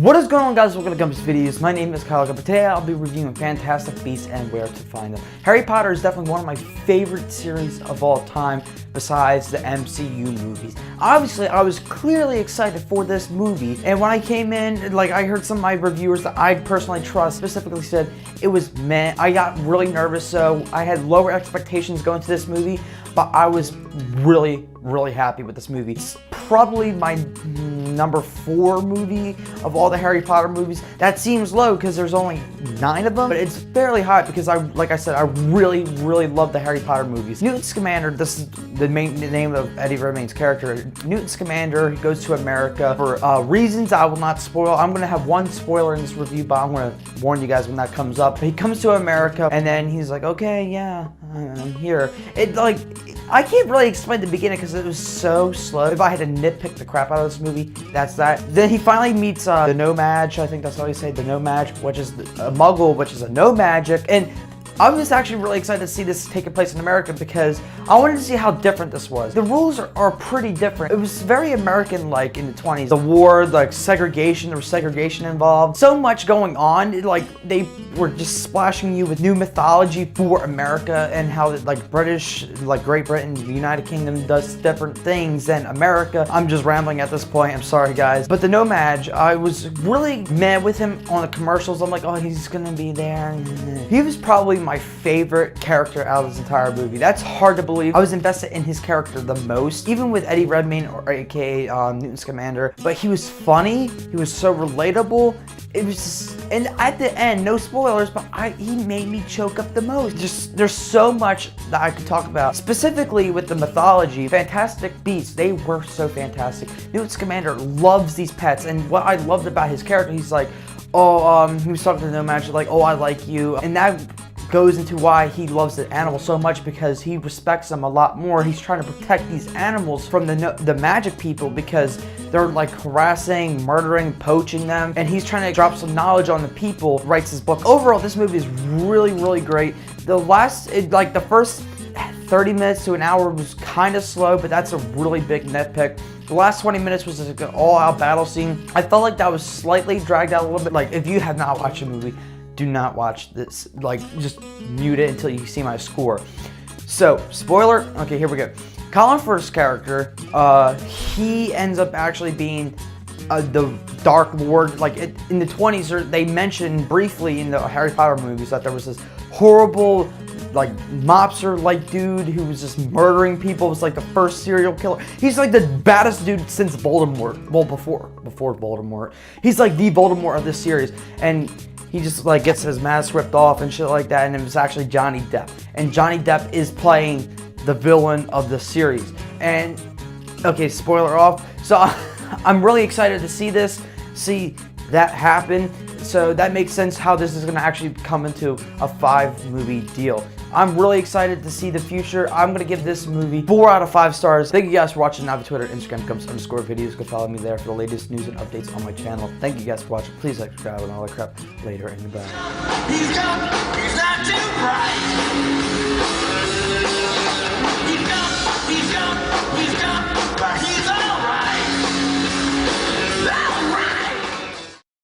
What is going on, guys? Welcome to Gumpy's Videos. My name is Kyle Gump. Today I'll be reviewing Fantastic Beasts and Where to Find Them. Harry Potter is definitely one of my favorite series of all time besides the MCU movies. Obviously, I was clearly excited for this movie, and when I came in, I heard some of my reviewers that I personally trust specifically said it was meh. I got really nervous, so I had lower expectations going to this movie, but I was really happy with this movie. It's probably my number 4 movie of all the Harry Potter movies. That seems low because there's only 9 of them, but it's fairly high because like I said, I really love the Harry Potter movies. Newt Scamander, this is the name of Eddie Redmayne's character. Newt Scamander goes to America for reasons I will not spoil. I'm going to have one spoiler in this review, but I'm going to warn you guys when that comes up. He comes to America and then he's like, okay, yeah, I'm here. I can't really explain the beginning because it was so slow. If I had to nitpick the crap out of this movie, that's that. Then he finally meets the No-Maj, I think that's how you say, the No-Maj, which is a Muggle, which is a no-magic. And I was actually really excited to see this taking place in America because I wanted to see how different this was. The rules are pretty different. It was very American-like in the 20s. The war, segregation, there was segregation involved. So much going on. They were just splashing you with new mythology for America and how British, Great Britain, the United Kingdom does different things than America. I'm just rambling at this point. I'm sorry, guys. But the No-Maj, I was really mad with him on the commercials. I'm like, oh, he's gonna be there. He was probably my favorite character out of this entire movie. That's hard to believe. I was invested in his character the most, even with Eddie Redmayne, or aka Newt Scamander. But he was funny. He was so relatable. It was just, and at the end, no spoilers, but he made me choke up the most. Just, there's so much that I could talk about. Specifically with the mythology, Fantastic Beasts, they were so fantastic. Newt Scamander loves these pets, and what I loved about his character, he's like, oh, he was talking to the No-Maj, like, oh, I like you. And that goes into why he loves the animals so much, because he respects them a lot more. He's trying to protect these animals from the magic people because they're harassing, murdering, poaching them, and he's trying to drop some knowledge on the people. Writes his book. Overall, this movie is really great. The first 30 minutes to an hour was kind of slow, but that's a really big nitpick. The last 20 minutes was just an all-out battle scene. I felt like that was slightly dragged out a little bit. If you have not watched the movie, do not watch this. Just mute it until you see my score. So, spoiler. Okay, here we go. Colin Firth's character, he ends up actually being the Dark Lord. In the 20s, they mentioned briefly in the Harry Potter movies that there was this horrible, mobster dude who was just murdering people. It was the first serial killer. He's the baddest dude since Voldemort. Well, before Voldemort. He's the Voldemort of this series. And he just gets his mask ripped off and shit like that, and it was actually Johnny Depp. And Johnny Depp is playing the villain of the series. And, okay, spoiler off. So I'm really excited to see that happen. So that makes sense how this is going to actually come into a 5-movie deal. I'm really excited to see the future. I'm going to give this movie 4 out of 5 stars. Thank you guys for watching. I have a Twitter, Instagram, Gumps_videos. Go follow me there for the latest news and updates on my channel. Thank you guys for watching. Please subscribe and all that crap later in the bag. He's not too bright. He's gone, but he's